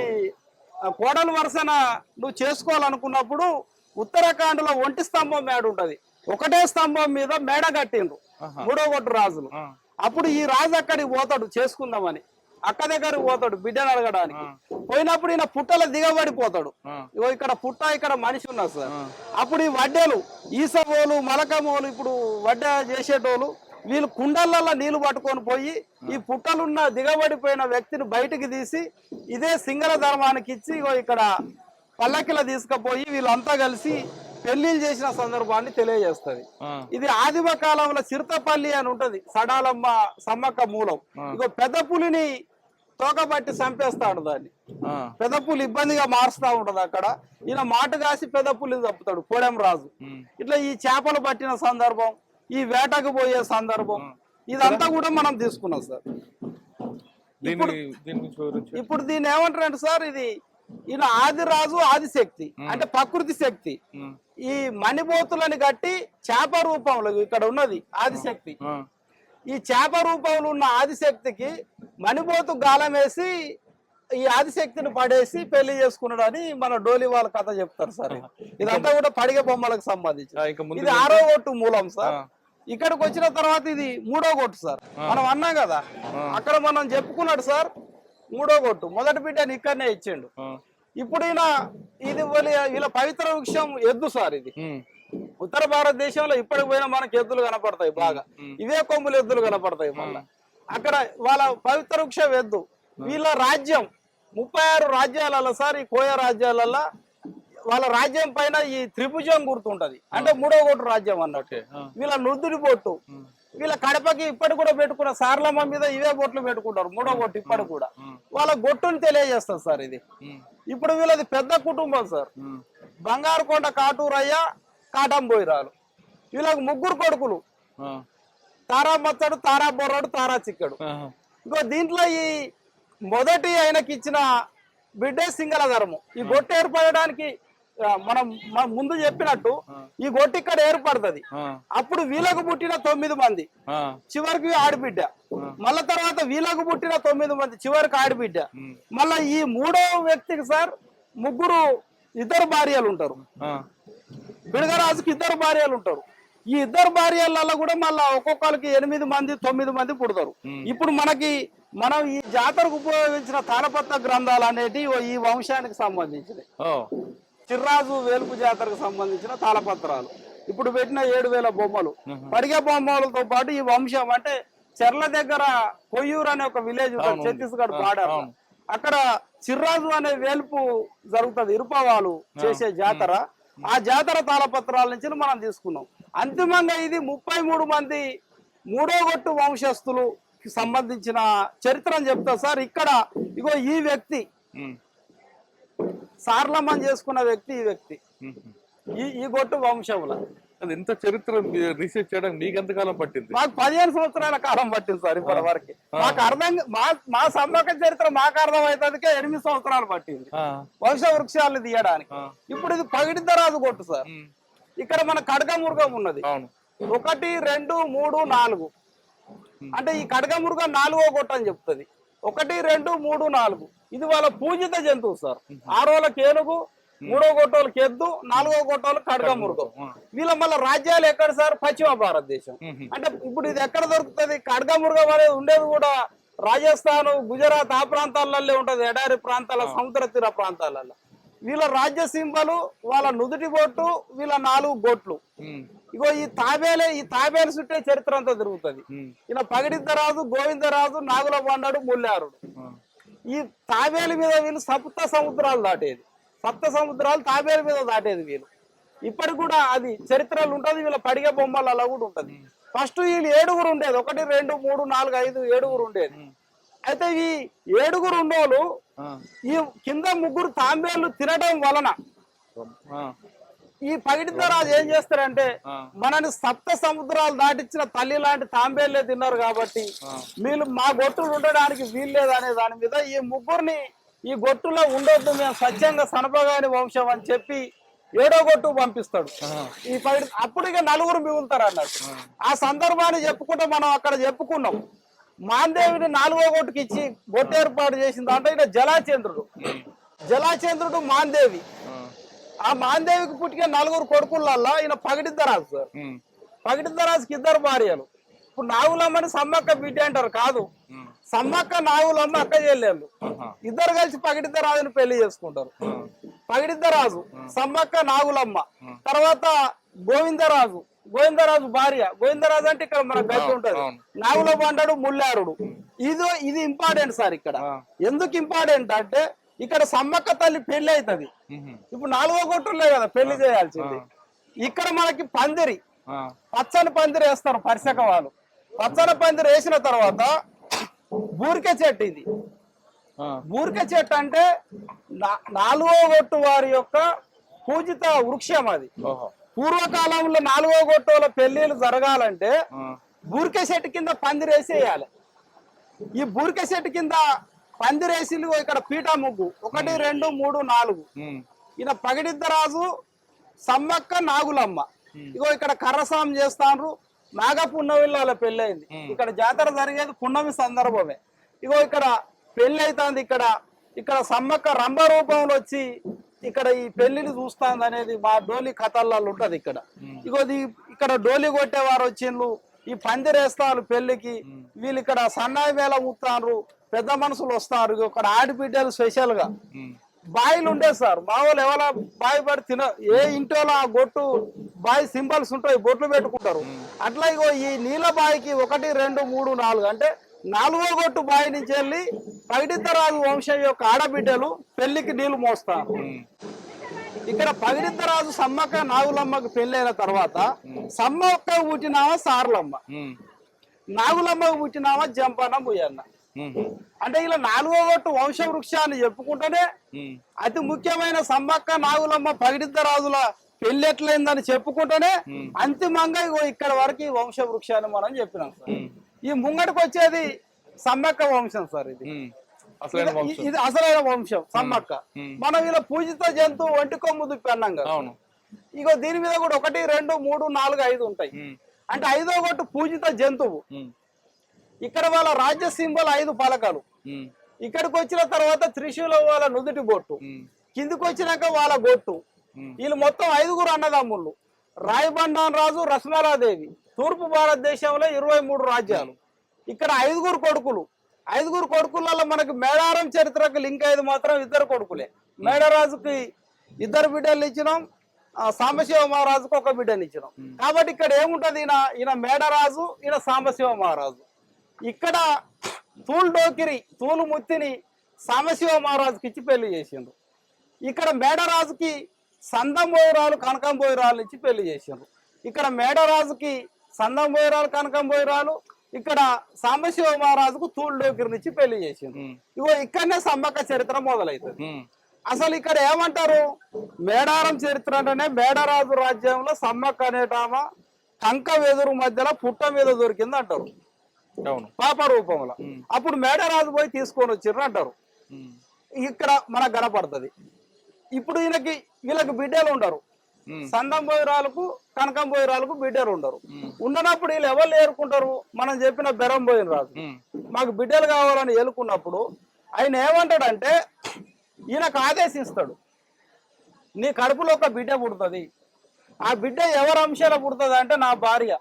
కోడలు వరుసన నువ్వు చేసుకోవాలనుకున్నప్పుడు ఉత్తరాఖండ్ లో ఒంటి స్తంభం మేడ ఉంటది. ఒకటే స్తంభం మీద మేడ కట్టిండ్రు 3వ గొట్టు రాజులు. అప్పుడు ఈ రాజు అక్కడికి పోతాడు చేసుకుందామని, అక్క దగ్గరికి పోతాడు బిడ్డను అడగడానికి. పోయినప్పుడు ఈయన పుట్టలో దిగబడిపోతాడు. ఇగో ఇక్కడ పుట్ట, ఇక్కడ మనిషి ఉన్నారు సార్. అప్పుడు ఈ వడ్డేలు ఈసబోలు మలకమోలు ఇప్పుడు వడ్డ చేసేటోళ్ళు వీళ్ళు కుండలలో నీళ్లు పట్టుకొని పోయి ఈ పుట్టలున్న దిగబడిపోయిన వ్యక్తిని బయటికి తీసి ఇదే సింగల ధర్మానికి ఇచ్చి ఇగో ఇక్కడ పల్లకిలో తీసుకుపోయి వీళ్ళంతా కలిసి పెళ్లిళ్ళు చేసిన సందర్భాన్ని తెలియజేస్తుంది. ఇది ఆదిమ కాలంలో చిరుతపల్లి అని ఉంటది, సడాలమ్మ సమ్మక్క మూలం. ఇగో పెద్ద పులిని తోకబట్టి చంపేస్తాడు దాన్ని, పెద్ద పులి ఇబ్బందిగా మారుస్తా ఉంటది. అక్కడ ఈయన మాట కాసి పెద్ద పులిని చంపుతాడు కోడెం రాజు. ఇట్లా ఈ చేపలు పట్టిన సందర్భం, ఈ వేటకు పోయే సందర్భం, ఇదంతా కూడా మనం తీసుకున్నాం సార్. ఇప్పుడు దీన్ని ఏమంటారంటే సార్, ఇది ఈయన ఆదిరాజు ఆదిశక్తి అంటే ప్రకృతి శక్తి. ఈ మణిబోతులని కట్టి చేప రూపంలో ఇక్కడ ఉన్నది ఆదిశక్తి. ఈ చేప రూపంలో ఉన్న ఆదిశక్తికి మణిబోతు గాలం వేసి ఈ ఆదిశక్తిని పడేసి పెళ్లి చేసుకున్నాడు అని మన డోలి వాళ్ళ కథ చెప్తారు సార్. ఇదంతా కూడా పడిగ బొమ్మలకు సంబంధించి. ఇది 6వ కొట్టు మూలం సార్. ఇక్కడికి వచ్చిన తర్వాత ఇది 3వ కొట్టు సార్. మనం అన్నాం కదా అక్కడ మనం చెప్పుకున్నాడు సార్ 3వ కొట్టు. మొదటి బిడ్డని ఇక్కడనే ఇచ్చిండు. ఇప్పుడు ఇది వీళ్ళ పవిత్ర వృక్షం ఎద్దు సార్. ఇది ఉత్తర భారతదేశంలో ఇప్పటికి పోయినా మనకి ఎద్దులు కనపడతాయి బాగా. ఇవే కొమ్ములు ఎద్దులు కనపడతాయి మళ్ళా. అక్కడ వాళ్ళ పవిత్ర వృక్షం ఎద్దు. వీళ్ళ రాజ్యం 36 రాజ్యాలలో సార్, ఈ కోయ రాజ్యాలలో వాళ్ళ రాజ్యం పైన ఈ త్రిభుజం గుర్తుంటది అంటే 3వ కొట్టు రాజ్యం అన్నట్టు. వీళ్ళ నుద్దుడి బొట్టు, వీళ్ళ కడపకి ఇప్పటి కూడా పెట్టుకున్న సార్లమ్మ మీద ఇవే బొట్లు పెట్టుకుంటారు 3వ కొట్టు ఇప్పటి కూడా. వాళ్ళ గొట్టుని తెలియజేస్తారు సార్ ఇది. ఇప్పుడు వీళ్ళది పెద్ద కుటుంబం సార్. బంగారుకొండ కాటూరయ్య, కాటంబోయిరాలు. వీళ్ళకి 3 కొడుకులు, తారా మచ్చడు, తారా బొర్రాడు, తారా చిక్కడు. ఇంకో దీంట్లో ఈ మొదటి ఆయనకి ఇచ్చిన బిడ్డే సింగల ధర్మం. ఈ గొట్టు ఏర్పడడానికి మనం ముందు చెప్పినట్టు ఈ గొట్టు ఇక్కడ ఏర్పడుతుంది. అప్పుడు వీళ్ళకు పుట్టిన 9 మంది చివరికి ఆడబిడ్డ, మళ్ళా తర్వాత వీళ్ళకు పుట్టిన 9 మంది చివరికి ఆడబిడ్డ. మళ్ళా ఈ 3వ వ్యక్తికి సార్ 2 భార్యలు ఉంటారు. బిడగరాజుకి 2 భార్యలు ఉంటారు. ఈ 2 భార్యలలో కూడా మళ్ళా ఒక్కొక్కరికి 8 మంది 9 మంది పుడతారు. ఇప్పుడు మనం ఈ జాతరకు ఉపయోగించిన తాళపత్ర గ్రంథాలు అనేటివి ఈ వంశానికి సంబంధించినవి. చిర్రాజు వేలుపు జాతరకు సంబంధించిన తాళపత్రాలు. ఇప్పుడు పెట్టిన 7000 బొమ్మలు, పడిగే బొమ్మలతో పాటు ఈ వంశం అంటే చెర్ల దగ్గర కొయ్యూరు అనే ఒక విలేజ్ ఉంటుంది ఛత్తీస్గఢ్ బార్డర్. అక్కడ చిర్రాజు అనే వేలుపు జరుగుతుంది, ఇరుపవాళ్ళు చేసే జాతర. ఆ జాతర తాళపత్రాల నుంచి మనం తీసుకున్నాం. అంతిమంగా ఇది 33 మంది 3వ కొట్టు వంశస్థులు సంబంధించిన చరిత్రను చెప్తా సార్. ఇక్కడ ఇగో ఈ వ్యక్తి సార్లమ్మని చేసుకున్న వ్యక్తి, ఈ వ్యక్తి ఈ గొట్టు వంశముల. ఇంత చరిత్ర రీసెర్చ్ చేయడానికి మీకు ఎంతకాలం పట్టింది? మాకు 15 సంవత్సరాల కాలం పట్టింది సార్. ఇప్పటి వరకు మాకు మా సమ్మక్క చరిత్ర మాకు అర్థం అవుతుందికే 8 సంవత్సరాలు పట్టింది వంశ వృక్షాలను తీయడానికి. ఇప్పుడు ఇది పగిడిద్దరాజు కొట్టు సార్. ఇక్కడ మన ఖడ్గమృగం ఉన్నది 1, 2, 3, 4. అంటే ఈ ఖడ్గమృగం 4వ కొట్టు అని చెప్తుంది. 1, 2, 3, 4 ఇది వాళ్ళ పూజిత జంతువు సార్. 6వ ఏనుగు, 3వ కొట్టోళ్ళకి ఎద్దు, 4వ కొట్టోళ్ళకి ఖడ్గమృగం. వీళ్ళ మళ్ళీ రాజ్యాలు ఎక్కడ సార్? పశ్చిమ భారతదేశం. అంటే ఇప్పుడు ఇది ఎక్కడ దొరుకుతుంది? ఖడ్గమృగం అనేది ఉండేది కూడా రాజస్థాన్, గుజరాత్ ఆ ప్రాంతాలలో ఉంటది, ఎడారి ప్రాంతాల, సముద్ర తీర ప్రాంతాలలో. వీళ్ళ రాజ్య సింబలు, వాళ్ళ నుదుటి బొట్టు, వీళ్ళ 4 బొట్లు. ఇగో ఈ తాబేలు చుట్టే చరిత్ర అంతా తిరుగుతుంది. ఇలా పగిడిద్దరాజు, గోవిందరాజు, నాగుల బండాడు, ముల్లారుడు. ఈ తాబేలు మీద వీళ్ళు 7 సముద్రాలు దాటేది. 7 సముద్రాలు తాబేలు మీద దాటేది వీళ్ళు. ఇప్పటికి కూడా అది చరిత్రలు ఉంటది. వీళ్ళ పడిగే బొమ్మలలో కూడా ఉంటది. ఫస్ట్ వీళ్ళు 7 ఉండేది. 1, 2, 3, 4, 5 7 ఉండేది. అయితే ఈ 7 ఉన్నోళ్ళు ఈ కింద 3 తాంబేళ్లు తినడం వలన ఈ పగిడిద్దరాజు ఏం చేస్తారంటే మనని 7 సముద్రాలు దాటించిన తల్లి లాంటి తాంబేళ్లే తిన్నారు కాబట్టి వీళ్ళు మా గొట్టులు ఉండడానికి వీల్లేదు అనే దాని మీద ఈ 3 ఈ గొట్టులో ఉండొద్దు, మేము సత్యంగా సనపగాని వంశం అని చెప్పి 7వ కొట్టు పంపిస్తాడు. ఈ అప్పుడు ఇక 4 మిగులుతారు అన్నట్టు. ఆ సందర్భాన్ని చెప్పుకుంటే మనం అక్కడ చెప్పుకున్నాం. మాందేవిని 4వ కొట్టుకి ఇచ్చి గొట్టు ఏర్పాటు చేసింది అంటే ఇక జలాచంద్రుడు మాందేవి. ఆ మాందేవికి పుట్టిన 4 కొడుకులల్లా ఈయన పగిడిద్దరాజు సార్. పగిడిద్దరాజుకి 2 భార్యలు. ఇప్పుడు నాగులమ్మని సమ్మక్క బిడ్డ అంటారు, కాదు, సమ్మక్క నాగులమ్మ అక్క చెల్లెళ్ళు 2 కలిసి పగిడిద్దరాజుని పెళ్లి చేసుకుంటారు. పగిడిద్దరాజు, సమ్మక్క నాగులమ్మ, తర్వాత గోవిందరాజు, గోవిందరాజు భార్య. గోవిందరాజు అంటే ఇక్కడ మన గడ్డి ఉంటది. అవును. నాగుల బండడు ముల్లారుడు. ఇది ఇంపార్టెంట్ సార్. ఇక్కడ ఎందుకు ఇంపార్టెంట్ అంటే ఇక్కడ సమ్మక్క తల్లి పెళ్లి అవుతుంది. ఇప్పుడు 4వ గొట్టులే కదా పెళ్లి చేయాల్సింది. ఇక్కడ మనకి పందిరి, పచ్చని పందిరి వేస్తారు పరిసక వాళ్ళు. పచ్చని పందిరి వేసిన తర్వాత బూరిక చెట్టు. ఇది బూరిక చెట్టు అంటే 4వ గొట్టు వారి యొక్క పూజిత వృక్షం. అది పూర్వకాలంలో 4వ గొట్టుల పెళ్లిళ్ళు జరగాలంటే బూరిక చెట్టు కింద పందిరేసి వేయాలి. ఈ బూరిక చెట్టు కింద పందిరేసి ఇక్కడ పీఠ ముగ్గు 1 2 3 4. ఈయన పగిడిద్దరాజు, సమ్మక్క, నాగులమ్మ. ఇగో ఇక్కడ కర్రసాం చేస్తాను. నాగ పున్నమిళ్ళ పెళ్లి అయింది. ఇక్కడ జాతర జరిగేది పున్నమి సందర్భమే. ఇగో ఇక్కడ పెళ్లి అవుతుంది. ఇక్కడ సమ్మక్క రంభ రూపంలో వచ్చి ఇక్కడ ఈ పెళ్లిని చూస్తాంది అనేది మా డోలి కథల్లో ఉంటది. ఇగోది ఇక్కడ డోలి కొట్టేవారు వచ్చిండ్రు, ఈ పందిరేస్తారు పెళ్లికి. వీళ్ళు ఇక్కడ సన్నాయి వేళ ఊతారు, పెద్ద మనుషులు వస్తారు. ఇక్కడ ఆడిబిడ్డలు స్పెషల్ గా బాయిలు ఉండే సార్. మా వాళ్ళు ఎవరో బావి పడి ఏ ఇంట్లో ఆ గొట్టు బావి సింబల్స్ ఉంటాయి, బొట్లు పెట్టుకుంటారు. అట్లా ఇగో ఈ నీళ్ళ బావికి 1 2 3 4 అంటే 4వ గొట్టు బావి నుంచి వెళ్ళి పగిడిద్దరాజు వంశం యొక్క ఆడబిడ్డలు పెళ్లికి నీళ్లు మోస్తారు. ఇక్కడ పగిడిద్దరాజు సమ్మక్క నాగులమ్మకు పెళ్లి తర్వాత సమ్మక్క పుట్టినామ సార్లమ్మ, నాగులమ్మకు పుట్టినామ జంపన్న బుయ్యన్న. అంటే ఇలా 4వ గొట్టు వంశ వృక్షాన్ని చెప్పుకుంటేనే అతి ముఖ్యమైన సమ్మక్క నాగులమ్మ పగిడిద్దరాజుల పెళ్లి ఎట్లయిందని చెప్పుకుంటేనే అంతిమంగా ఇక్కడ వరకు ఈ వంశ వృక్షాన్ని మనం చెప్పినాం సార్. ఈ ముంగటికి వచ్చేది సమ్మక్క వంశం సార్. ఇది అసలైన వంశం సమ్మక్క. మనం ఇలా పూజిత జంతువు ఒంటి కొమ్ము దుప్పి అన్నాం కదా. ఇగో దీని మీద కూడా 1 2 3 4 5 ఉంటాయి. అంటే 5వ గొట్టు పూజిత జంతువు. ఇక్కడ వాళ్ళ రాజ్య సింబల్ 5 పలకలు. ఇక్కడికి వచ్చిన తర్వాత త్రిశూలం వాళ్ళ నుదుటి బొట్టు, కిందికి వచ్చినాక వాళ్ళ గొట్టు. వీళ్ళు మొత్తం 5గురు అన్నదమ్ముళ్ళు. రాయబండాన్ రాజు, రస్మలాదేవి. తూర్పు భారతదేశంలో 23 రాజ్యాలు. ఇక్కడ 5గురు కొడుకులు. 5గురు కొడుకులలో మనకి మేడారం చరిత్రకు లింక్ అయ్యేది మాత్రం 2 కొడుకులే. మేడరాజుకి 2 బిడ్డలు ఇచ్చినాం, సాంబశివ మహారాజుకు 1 బిడ్డని ఇచ్చినాం. కాబట్టి ఇక్కడ ఏముంటది, ఈయన మేడరాజు, ఈయన సాంబశివ మహారాజు. ఇక్కడ తూలు ముత్తిని సాంబశివ మహారాజుకి ఇచ్చి పెళ్లి చేసిండ్రు. ఇక్కడ మేడరాజుకి సందంబోయిరాలు, కనకంబోయిరాలు ఇచ్చి పెళ్లి చేసిండ్రు. ఇక్కడ మేడరాజుకి సందంబోయిరాలు, కనకంబోయిరాలు, ఇక్కడ సాంబశివ మహారాజుకు తూళ్ళోకిరిని ఇచ్చి పెళ్లి చేసిండ్రు. ఇగో ఇక్కడనే సమ్మక్క చరిత్ర మొదలవుతుంది. అసలు ఇక్కడ ఏమంటారు, మేడారం చరిత్ర అంటేనే మేడరాజు రాజ్యంలో సమ్మక్క అనేటామ కంక వెదురు మధ్యలో పుట్ట మీద దొరికింది అంటారు, పాప రూపంలో. అప్పుడు మేడరాజు పోయి తీసుకొని వచ్చిర్రు అంటారు. ఇక్కడ మనకు కనపడుతుంది. ఇప్పుడు వీళ్ళకి బిడ్డలు ఉండరు. సందంబోయిరాలకు, కనకంబోయిరాలకు బిడ్డలు ఉండరు. ఉండనప్పుడు వీళ్ళు ఎవరు ఏరుకుంటారు, మనం చెప్పిన బెరంబోయిన రాజు మాకు బిడ్డలు కావాలని ఏలుకున్నప్పుడు ఆయన ఏమంటాడంటే ఈయనకు ఆదేశిస్తాడు, నీ కడుపులో ఒక బిడ్డ పుడుతుంది. ఆ బిడ్డ ఎవరి అంశాల పుడుతుంది అంటే నా భార్య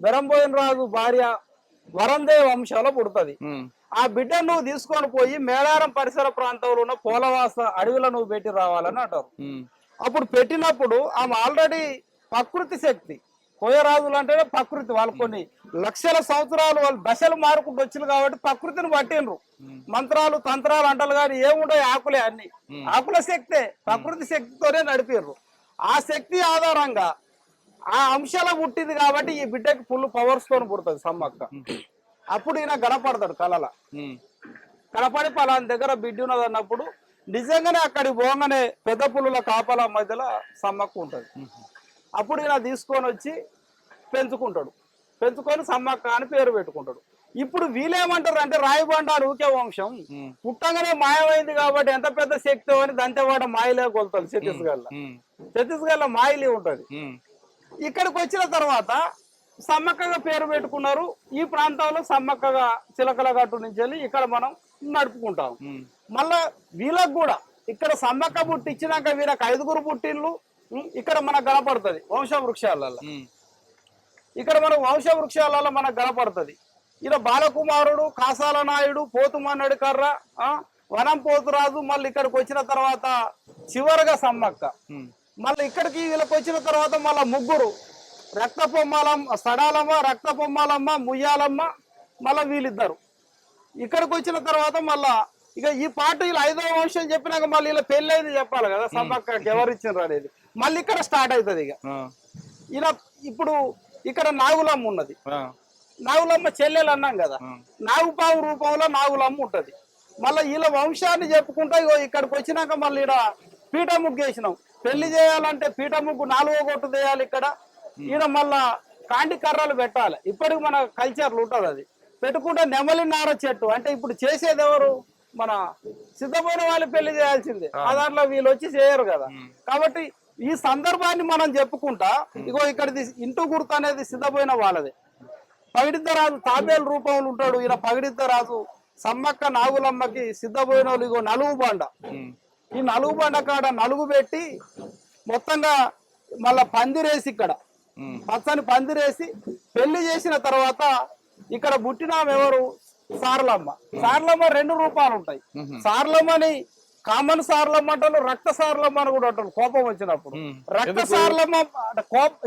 బెరంబోయిన రాజు భార్య వరందేవ వంశాలో పుడుతుంది. ఆ బిడ్డ నువ్వు తీసుకొని పోయి మేడారం పరిసర ప్రాంతంలో ఉన్న పోలవాస అడవిలో నువ్వు పెట్టి రావాలని అంటారు. అప్పుడు పెట్టినప్పుడు ఆమె ఆల్రెడీ ప్రకృతి శక్తి, కోయరాజులు అంటేనే ప్రకృతి. వాళ్ళు కొన్ని లక్షల సంవత్సరాలు వాళ్ళు దశలు మారుకుంటూ వచ్చింది కాబట్టి ప్రకృతిని పట్టిండ్రు. మంత్రాలు తంత్రాలు అంటారు కానీ ఏముంటాయి, ఆకులే అన్ని. ఆకుల శక్తే, ప్రకృతి శక్తితోనే నడిపిర్రు. ఆ శక్తి ఆధారంగా ఆ అంశాల పుట్టింది కాబట్టి ఈ బిడ్డకి ఫుల్ పవర్స్ తోని పుడుతుంది సమ్మక్క. అప్పుడు ఈయన గనపడతాడు కళల. కనపడి పలాని దగ్గర బిడ్డ ఉన్నది అన్నప్పుడు నిజంగానే అక్కడికి పోగానే పెద్ద పుల్లుల కాపల మధ్యలో సమ్మక్క ఉంటుంది. అప్పుడు ఈయన తీసుకొని వచ్చి పెంచుకుంటాడు. పెంచుకొని సమ్మక్క అని పేరు పెట్టుకుంటాడు. ఇప్పుడు వీళ్ళేమంటారు అంటే రాయబండారు ఊకే వంశం పుట్టంగానే మాయమైంది కాబట్టి ఎంత పెద్ద శక్తి అని దంతేవాడ మాయలే కొలుతాడు. ఛత్తీస్గఢ్ మాయలే ఉంటది. ఇక్కడికి వచ్చిన తర్వాత సమ్మక్కగా పేరు పెట్టుకున్నారు. ఈ ప్రాంతంలో సమ్మక్కగా చిలకల గట్టు నుంచి వెళ్ళి ఇక్కడ మనం నడుపుకుంటాం. మళ్ళా వీళ్ళకు కూడా ఇక్కడ సమ్మక్క పుట్టించినాక వీళ్ళకి 5గురు పుట్టిళ్ళు ఇక్కడ మనకు కనపడుతుంది వంశ వృక్షాలలో. ఇక్కడ మనకు వంశ వృక్షాలలో మనకు కనపడుతుంది. ఇలా బాలకుమారుడు, కాసాల నాయుడు, పోతుమన్నడి కర్ర, వనం పోతురాజు. మళ్ళీ ఇక్కడికి వచ్చిన తర్వాత చివరగా సమ్మక్క. మళ్ళీ ఇక్కడికి వీళ్ళకి వచ్చిన తర్వాత మళ్ళీ ముగ్గురు రక్త పొమ్మాలమ్మ, సడాలమ్మ, రక్త పొమ్మాలమ్మ, ముయ్యాలమ్మ, మళ్ళీ వీళ్ళిద్దరు ఇక్కడికి వచ్చిన తర్వాత మళ్ళా ఇక ఈ పాట వీళ్ళు 5వ వంశం చెప్పినాక మళ్ళీ ఇలా పెళ్ళి అయింది చెప్పాలి కదా సమ్మక్కకి ఎవరు ఇచ్చిండ్రు అనేది మళ్ళీ ఇక్కడ స్టార్ట్ అవుతుంది ఇక ఇలా ఇప్పుడు ఇక్కడ నాగులమ్మ ఉన్నది, నాగులమ్మ చెల్లెలు అన్నాం కదా, నాగుపాము రూపంలో నాగులమ్మ ఉంటది. మళ్ళీ వీళ్ళ వంశాన్ని చెప్పుకుంటా ఇగో ఇక్కడికి వచ్చినాక మళ్ళీ ఇక్కడ పీట ముగ్గు వేసినాం. పెళ్లి చేయాలంటే పీట ముగ్గు 4వ కొట్టు చేయాలి ఇక్కడ. ఈడ మళ్ళా కాండి కర్రలు పెట్టాలి. ఇప్పటికి మన కల్చర్లు ఉంటది అది పెట్టుకుంటే నెమలి నార చెట్టు అంటే ఇప్పుడు చేసేది ఎవరు మన సిద్ధమైన వాళ్ళు పెళ్లి చేయాల్సిందే. ఆ దాంట్లో వీళ్ళు వచ్చి చేయరు కదా. కాబట్టి ఈ సందర్భాన్ని మనం చెప్పుకుంటా ఇగో ఇక్కడిది ఇంటూ గుర్తు అనేది సిద్ధమైన వాళ్ళది. పగిడిద్దరాజు తాబేలు రూపంలో ఉంటాడు. ఈయన పగిడిద్దరాజు సమ్మక్క నాగులమ్మకి సిద్ధమైన వాళ్ళు ఇగో నలుగు బండ. ఈ నలుగు బండ కాడ నలుగు పెట్టి మొత్తంగా మళ్ళా పందిరేసి ఇక్కడ పచ్చని పందిరేసి పెళ్లి చేసిన తర్వాత ఇక్కడ పుట్టినామె ఎవరు సారలమ్మ. సారలమ్మ 2 రూపాలు ఉంటాయి. సారలమ్మని కామన్ సారలమ్మ అంటారు, రక్త సారలమ్మ అని కూడా అంటారు కోపం వచ్చినప్పుడు. రక్త సారలమ్మ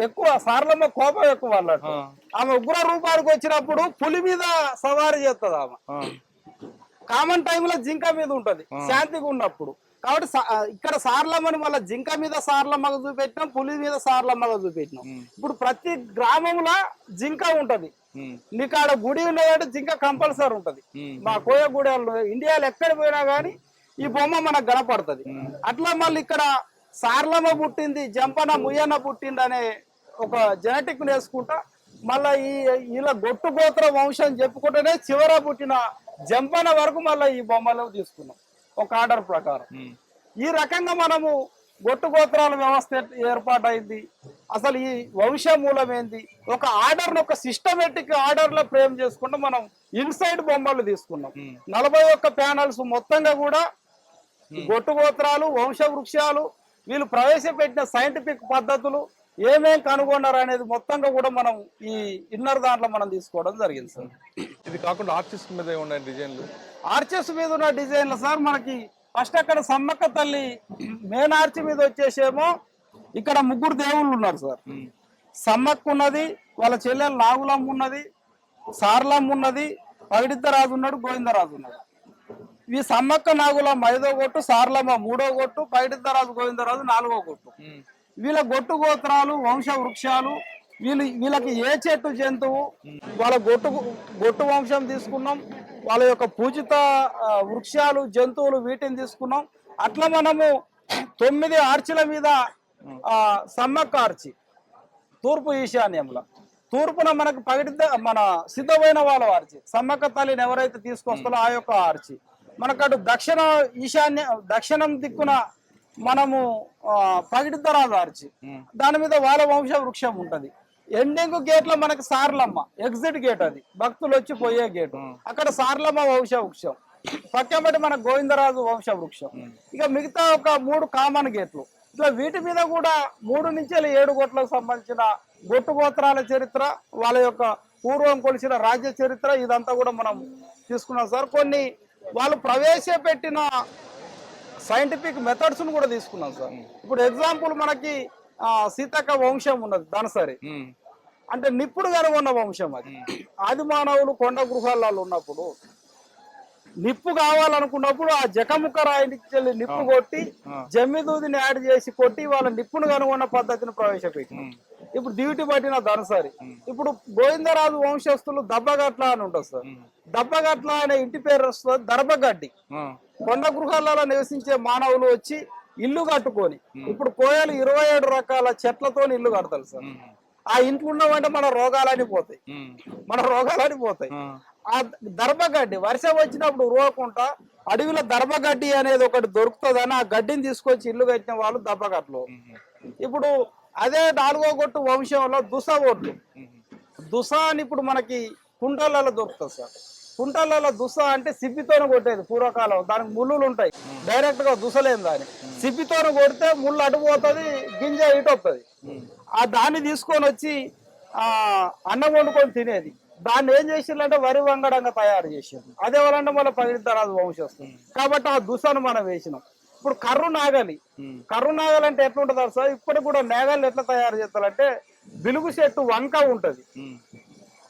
ఎక్కువ, సారలమ్మ కోపం ఎక్కువ అన్నట్టు. ఆమె ఉగ్ర రూపానికి వచ్చినప్పుడు పులి మీద సవారీ చేస్తుంది ఆమె. కామన్ టైంలో జింక మీద ఉంటది శాంతిగా ఉన్నప్పుడు. కాబట్టి ఇక్కడ సారలమ్మని మళ్ళీ జింక మీద సారలమ్మగా చూపెట్టినాం, పులి మీద సారలమ్మగా చూపెట్టినాం. ఇప్పుడు ప్రతి గ్రామంలో జింక ఉంటది. నీకు ఆడ గుడి ఉన్నదంటే జింక కంపల్సరీ ఉంటది. మా కోయ గుడి ఇండియాలో ఎక్కడ పోయినా గానీ ఈ బొమ్మ మనకు కనపడుతుంది. అట్లా మళ్ళీ ఇక్కడ సారలమ్మ పుట్టింది, జంపన ముయ్యన్న పుట్టింది అనే ఒక జెనెటిక్ వేసుకుంటా మళ్ళా ఇలా గొట్టు గోత్ర వంశం చెప్పుకుంటేనే చివర పుట్టిన జంపన వరకు మళ్ళీ ఈ బొమ్మలు తీసుకున్నాం ఒక ఆర్డర్ ప్రకారం. ఈ రకంగా మనము గొట్టు గోత్రాల వ్యవస్థ ఏర్పాటైంది. అసలు ఈ వంశ మూలం ఏంది, ఒక ఆర్డర్ ఒక సిస్టమేటిక్ ఆర్డర్ లో ఫ్రేమ్ చేసుకుంటూ మనం ఇన్సైడ్ బొమ్మలు తీసుకున్నాం. 41 ప్యానల్స్ మొత్తంగా కూడా గొట్టు గోత్రాలు, వంశ వృక్షాలు, వీళ్ళు ప్రవేశపెట్టిన సైంటిఫిక్ పద్ధతులు ఏమేం కనుగొన్నారు అనేది మొత్తంగా కూడా మనం ఈ ఇన్నర్ దాంట్లో మనం తీసుకోవడం జరిగింది సార్. ఇది కాకుండా ఆర్టిస్ట్ మీద ఉన్నాయి డిజైన్లు. ఆర్చెస్ మీద ఉన్న డిజైన్లు సార్ మనకి ఫస్ట్ అక్కడ సమ్మక్క తల్లి మెయిన్ ఆర్చ్ మీద వచ్చేసేమో ఇక్కడ 3 దేవుళ్ళు ఉన్నారు సార్. సమ్మక్క ఉన్నది, వాళ్ళ చెల్లెలు నాగులమ్మ ఉన్నది, సారలమ్మ ఉన్నది, పగిడిద్దరాజు ఉన్నాడు, గోవిందరాజు ఉన్నాడు. ఈ సమ్మక్క నాగులమ్మ 5వ కొట్టు, సారలమ్మ 3వ కొట్టు, పగిడిద్దరాజు గోవిందరాజు 4వ కొట్టు. వీళ్ళ గొట్టు గోత్రాలు, వంశ వృక్షాలు, వీళ్ళకి ఏ చెట్టు జంతువు, వాళ్ళ గొట్టు వంశం తీసుకున్నాం, వాళ్ళ యొక్క పూజిత వృక్షాలు, జంతువులు వీటిని తీసుకున్నాం. అట్లా మనము 9 ఆర్చిల మీద సమ్మక్క ఆర్చి తూర్పు ఈశాన్యంలో, తూర్పున మనకు మన సిద్ధమైన వాళ్ళ ఆర్చి సమ్మక్క తల్లిని ఎవరైతే తీసుకొస్తారో ఆ యొక్క ఆర్చి. మనకటు దక్షిణం దిక్కున మనము పగిడిద్దరాజు ఆర్చి, దాని మీద వాళ్ళ వంశ వృక్షం ఉంటది. ఎండింగ్ గేట్ లో మనకి సారలమ్మ ఎగ్జిట్ గేట్, అది భక్తులు వచ్చి పోయే గేటు. అక్కడ సారలమ్మ వంశ వృక్షం, పక్కబట్టి మన గోవిందరాజు వంశ వృక్షం. ఇక మిగతా ఒక 3 కామన్ గేట్లు. ఇట్లా వీటి మీద కూడా 3 నుంచి 7 గోట్లకు సంబంధించిన గొట్టు గోత్రాల చరిత్ర, వాళ్ళ యొక్క పూర్వం కొలిసిన రాజ్య చరిత్ర, ఇదంతా కూడా మనం తీసుకున్నాం సార్. కొన్ని వాళ్ళు ప్రవేశపెట్టిన సైంటిఫిక్ మెథడ్స్ ను కూడా తీసుకున్నాం సార్. ఇప్పుడు ఎగ్జాంపుల్ మనకి సీతక్క వంశం ఉన్నది ధనసరి, అంటే నిప్పుడు కనుగొన్న వంశం అది. ఆది మానవులు కొండ గృహాలలో ఉన్నప్పుడు నిప్పు కావాలనుకున్నప్పుడు ఆ జకముఖ రాయికి వెళ్ళి నిప్పు కొట్టి జమ్మిదూదిని యాడ్ చేసి కొట్టి వాళ్ళ నిప్పును కనుగొన్న పద్ధతిని ప్రవేశపెట్టినాం. ఇప్పుడు డ్యూటీ పట్టిన ధనసరి. ఇప్పుడు గోవిందరాజు వంశస్థులు దబ్బగట్ల అని ఉంటుంది సార్. దబ్బగట్ల అనే ఇంటి పేరు వస్తుంది దర్భగడ్డి. కొండ గృహాలలో నివసించే మానవులు వచ్చి ఇల్లు కట్టుకొని ఇప్పుడు కోయలు 27 రకాల చెట్లతో ఇల్లు కడతారు సార్. ఆ ఇంట్లో ఉన్నవంటే మన రోగాలని పోతాయి. ఆ దర్భగడ్డి వర్షం వచ్చినప్పుడు ఉరవకుండా అడవిలో దర్భగడ్డి అనేది ఒకటి దొరుకుతుందని ఆ గడ్డిని తీసుకొచ్చి ఇల్లు కట్టిన వాళ్ళు దబ్బగట్లు. ఇప్పుడు అదే 4వ కొట్టు వంశంలో దుస ఓట్లు. దుస అని ఇప్పుడు మనకి కుంటలలో దొరుకుతుంది సార్. కుంటలలో దుస అంటే సిబ్బితోనే కొట్టేది పూర్వకాలం. దానికి ముళ్ళులు ఉంటాయి, డైరెక్ట్ గా దుసలేం దాన్ని. సిబ్బితోనే కొడితే ముళ్ళు అడుగుపోతుంది, గింజ ఇటు వస్తుంది. ఆ దాన్ని తీసుకొని వచ్చి అన్నం వండుకొని తినేది. దాన్ని ఏం చేసిందంటే వరి వంగడంగా తయారు చేసారు. అదే వాళ్ళంటే మళ్ళీ పగిడిద్దరాజు వంశం. కాబట్టి ఆ దుసను మనం వేసినాం. ఇప్పుడు కర్రు నాగలి అంటే ఎట్లుంటుంది సార్? ఇప్పటికి కూడా నాగళ్ళు ఎట్లా తయారు చేస్తారంటే బిలుగు చెట్టు వంక ఉంటది.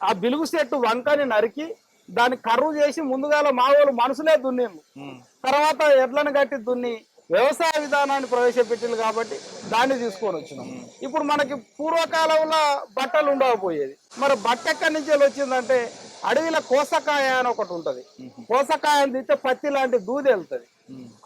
ఆ బిలుగు చెట్టు వంకని నరికి దాన్ని కర్రు చేసి ముందుగాల మామూలు మనుషులే దున్నేము. తర్వాత ఎడ్లను కట్టి దున్ని వ్యవసాయ విధానాన్ని ప్రవేశపెట్టింది కాబట్టి దాన్ని తీసుకొని వచ్చినాం. ఇప్పుడు మనకి పూర్వకాలంలో బట్టలు ఉండకపోయేది. మరి బట్ట ఎక్కడి నుంచి వచ్చిందంటే అడవిలో కోసకాయ అని ఒకటి ఉంటది. కోసకాయని తీస్తే పత్తి లాంటి దూది వెళ్తుంది.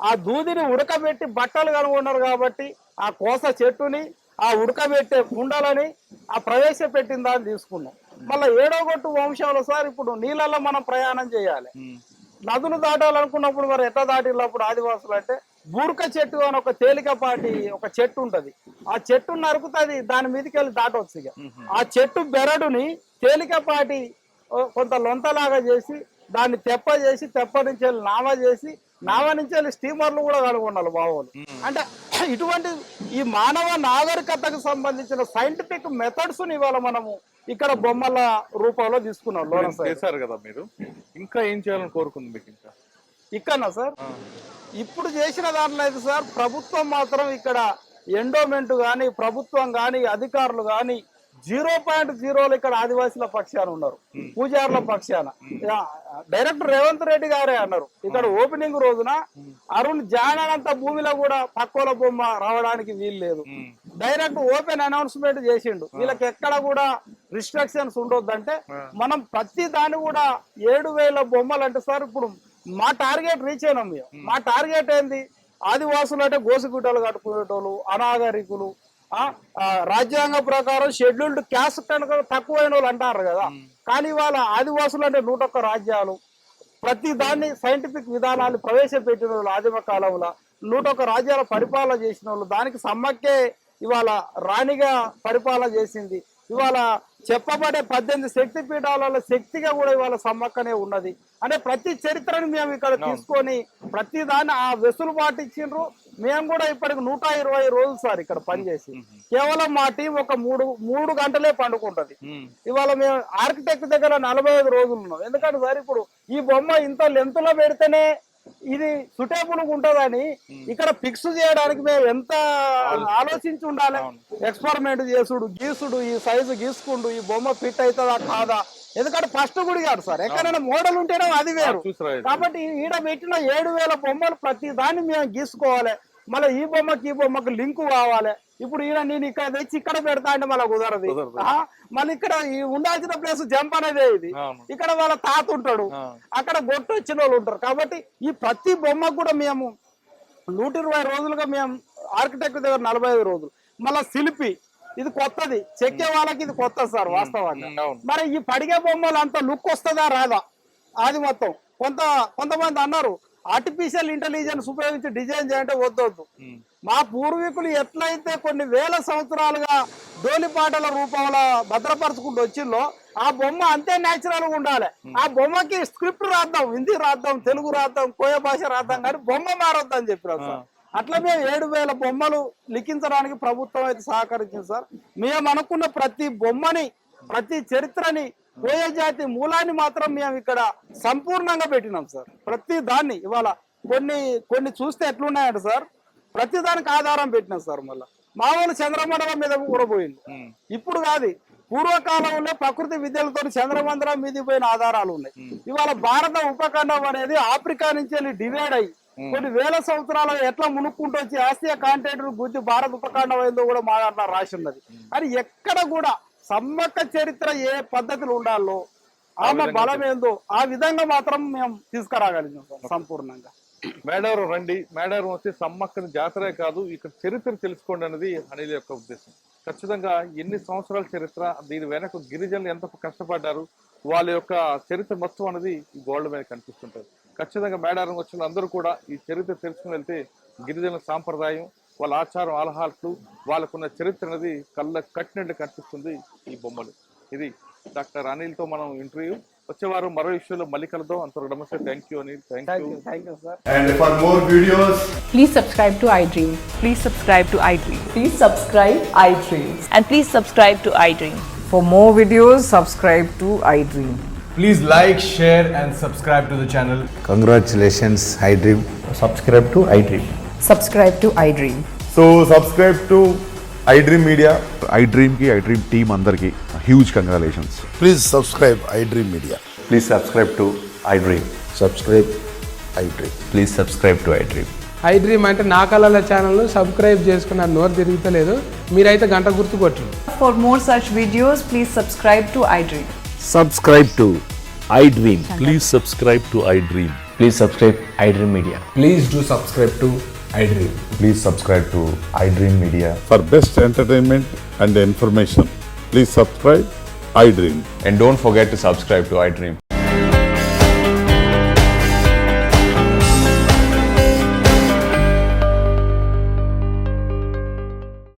ఆ దూదిని ఉడకబెట్టి బట్టలు కనుగొన్నారు కాబట్టి ఆ కోస చెట్టుని ఆ ఉడకబెట్టే కుండలని ఆ ప్రవేశపెట్టిన దాన్ని తీసుకున్నాం. మళ్ళీ 7వ గొట్టు వంశంలో సార్ ఇప్పుడు నీళ్ళల్లో మనం ప్రయాణం చేయాలి. నదులు దాటాలనుకున్నప్పుడు మరి ఎట్లా దాటినప్పుడు ఆదివాసులు అంటే బూర్క చెట్టు అని ఒక తేలికపాటి ఒక చెట్టు ఉంటది. ఆ చెట్టు నరుకుతుంది, దాని మీదకి వెళ్ళి దాటవచ్చు. ఇక ఆ చెట్టు బెరడుని తేలికపాటి కొంత లొంతలాగా చేసి దాన్ని తెప్ప చేసి తెప్ప నుంచి వెళ్ళి నావ చేసి నావ నుంచి వెళ్ళి స్టీమర్లు కూడా కనుగొన్నారు బావోలు. అంటే ఇటువంటి ఈ మానవ నాగరికతకు సంబంధించిన సైంటిఫిక్ మెథడ్స్ ఇవాళ మనము ఇక్కడ బొమ్మల రూపంలో తీసుకున్నాం. చేశారు కదా మీరు, ఇంకా ఏం చేయాలని కోరుకుంది మీకు? ఇంకా ఇక్కడ సార్ ఇప్పుడు చేసిన దాంట్లో అయితే సార్ ప్రభుత్వం మాత్రం ఇక్కడ ఎండోమెంట్ కానీ ప్రభుత్వం కానీ అధికారులు కానీ 0.0 ఇక్కడ ఆదివాసీల పక్షాన ఉన్నారు, పూజారుల పక్షాన. డైరెక్టర్ రేవంత్ రెడ్డి గారే అన్నారు ఇక్కడ ఓపెనింగ్ రోజున అరుణ్ జానంత భూమిలో కూడా పక్కోల బొమ్మ రావడానికి వీలు లేదు. డైరెక్ట్ ఓపెన్ అనౌన్స్మెంట్ చేసిండు వీళ్ళకి ఎక్కడ కూడా రిస్ట్రిక్షన్స్ ఉండొద్దంటే మనం ప్రతి దాన్ని కూడా 7,000 బొమ్మలు అంటే సార్ ఇప్పుడు మా టార్గెట్ రీచ్ అయినాం మేము. మా టార్గెట్ ఏంది, ఆదివాసులు అంటే గోసిగుడ్డలు కట్టుకునేటోళ్ళు, అనాగరికులు, రాజ్యాంగ ప్రకారం షెడ్యూల్డ్ క్యాస్ట్ కనుక తక్కువైన వాళ్ళు అంటారు కదా. కానీ వాళ్ళ ఆదివాసులు అంటే 101 రాజ్యాలు, ప్రతి దాన్ని సైంటిఫిక్ విధానాన్ని ప్రవేశపెట్టిన వాళ్ళు ఆదిమ కాలంలో 101 రాజ్యాల పరిపాలన చేసిన వాళ్ళు. దానికి సమ్మక్కే ఇవాళ రాణిగా పరిపాలన చేసింది. ఇవాళ చెప్పబడే 18 శక్తి పీఠాలలో శక్తిగా కూడా ఇవాళ సమ్మక్కనే ఉన్నది. అంటే ప్రతి చరిత్రను మేము ఇక్కడ తీసుకొని ప్రతి దాన్ని ఆ వెసులుబాటు ఇచ్చిండ్రు. మేము కూడా ఇప్పటికి 120 రోజులు సార్ ఇక్కడ పనిచేసి కేవలం మా టీం ఒక మూడు గంటలే పండుకుంటది. ఇవాళ మేము ఆర్కిటెక్ట్ దగ్గర 45 రోజులు ఉన్నాం. ఎందుకంటే సార్ ఇప్పుడు ఈ బొమ్మ ఇంత లెంత్ లో పెడితేనే ఇది సుటేబుల్ ఉంటదని ఇక్కడ ఫిక్స్ చేయడానికి మేము ఎంత ఆలోచించి ఉండాలి. ఎక్స్పెరిమెంట్ చేసుడు, గీసుడు, ఈ సైజు గీసుకుండు, ఈ బొమ్మ ఫిట్ అవుతుందా కాదా. ఎందుకంటే ఫస్ట్ గుడి కాదు సార్, ఎక్కడైనా మోడల్ ఉంటేనే అది వేరు. కాబట్టి ఈడ పెట్టిన 7,000 బొమ్మలు ప్రతి దాన్ని మేము గీసుకోవాలి. మళ్ళీ ఈ బొమ్మకి లింకు కావాలి. ఇప్పుడు ఈయన నేను ఇక్కడ తెచ్చి ఇక్కడ పెడతా అంటే మళ్ళీ కుదరదు. మళ్ళీ ఇక్కడ ఉండాల్సిన ప్లేస్ జంప్ అనేది ఇది. ఇక్కడ వాళ్ళ తాత ఉంటాడు, అక్కడ గొట్టు వచ్చిన వాళ్ళు ఉంటారు. కాబట్టి ఈ ప్రతి బొమ్మకు కూడా మేము 120 రోజులుగా మేము ఆర్కిటెక్ట్ దగ్గర 45 రోజులు. మళ్ళా శిల్పి ఇది కొత్తది, చెక్కే వాళ్ళకి ఇది కొత్త సార్ వాస్తవాన్ని. మరి ఈ పడిగే బొమ్మలు అంత లుక్ వస్తుందా రాదా అది మొత్తం. కొంతమంది అన్నారు ఆర్టిఫిషియల్ ఇంటెలిజెన్స్ ఉపయోగించి డిజైన్ చేయంటే వద్దొద్దు. మా పూర్వీకులు ఎట్లయితే కొన్ని వేల సంవత్సరాలుగా డోలిపాటల రూపంలో భద్రపరచుకుంటూ వచ్చిందో ఆ బొమ్మ అంతే న్యాచురల్ గా ఉండాలి. ఆ బొమ్మకి స్క్రిప్ట్ రాద్దాం, హిందీ రాద్దాం, తెలుగు రాద్దాం, కోయ భాష రాద్దాం, కానీ బొమ్మ మారొద్దు అని చెప్పినారు సార్. అట్లా మేము 7,000 బొమ్మలు లిఖించడానికి ప్రభుత్వం అయితే సహకరించింది సార్. మేము అనుకున్న ప్రతి బొమ్మని, ప్రతి చరిత్రని, కోయ జాతి మూలాన్ని మాత్రం మేము ఇక్కడ సంపూర్ణంగా పెట్టినాం సార్. ప్రతి దాన్ని ఇవాళ కొన్ని చూస్తే ఎట్లున్నాయంటే సార్ ప్రతి దానికి ఆధారం పెట్టినాం సార్. మళ్ళీ మామూలు చంద్రమండలం మీద కూడా పోయింది. ఇప్పుడు కాదు, పూర్వకాలంలో ప్రకృతి విద్యలతో చంద్రమండలం మీద పోయిన ఆధారాలు ఉన్నాయి. ఇవాళ భారత ఉపఖండం అనేది ఆఫ్రికా నుంచి వెళ్ళి డివైడ్ అయ్యి కొన్ని వేల సంవత్సరాలు ఎట్లా మునుక్కుంటూ వచ్చి ఆసియా కాంటినెంట్ గురించి భారత ఉపఖండం ఏందో కూడా మా దాంట్లో రాసి ఉన్నది. అని ఎక్కడ కూడా సమ్మక్క చరిత్ర ఏ పద్ధతిలో ఉండాలో, ఆమె బలం ఏందో ఆ విధంగా మాత్రం మేము తీసుకురాగలిగాం సంపూర్ణంగా. మేడారం రండి, మేడారం వచ్చి సమ్మక్కని జాతరే కాదు ఇక్కడ చరిత్ర తెలుసుకోండి అనేది అనిల్ యొక్క ఉద్దేశం. ఖచ్చితంగా ఎన్ని సంవత్సరాల చరిత్ర, దీని వెనక గిరిజనులు ఎంత కష్టపడ్డారు, వాళ్ళ యొక్క చరిత్ర మొత్తం అనేది ఈ గోల్డ్ మీద కనిపిస్తుంటారు. ఖచ్చితంగా మేడారం వచ్చిన అందరూ కూడా ఈ చరిత్ర తెలుసుకుని వెళ్తే గిరిజనుల సాంప్రదాయం, వాళ్ళ ఆచారం, ఆలహాట్లు, వాళ్ళకున్న చరిత్ర అనేది కళ్ళ కట్టినట్టు కనిపిస్తుంది ఈ బొమ్మలు. ఇది డాక్టర్ అనిల్తో మనం ఇంటర్వ్యూ. వచ్చే వారం మరో ఇష్యూలో మళ్ళీ కలుద్దాం. అంతవరకు నమస్తే. Thank you Anil. Thank you sir. And for more videos, please subscribe to iDream. Please subscribe to iDream. Please subscribe iDream. And please subscribe to iDream. For more videos, subscribe to iDream. please like, share and subscribe to the channel. Congratulations, iDream. Subscribe to iDream. Subscribe to iDream. So subscribe to iDream Media. iDreamకి iDream team అందరికీ huge congratulations. Please subscribe iDream Media. Please subscribe to iDream. Subscribe iDream. Please subscribe to iDream. iDream అంటే నా కళల ఛానల్ను subscribe చేసుకున్న నోరు తిరుగుతలేదు, మీరైతే గంట గుర్తు కొట్టండి. For more such videos, please subscribe to iDream. Subscribe to iDream. Please subscribe to iDream. Please subscribe iDream Media. Please do subscribe to iDream. Please subscribe to iDream media. For best entertainment and information, please subscribe iDream. And don't forget to subscribe to iDream.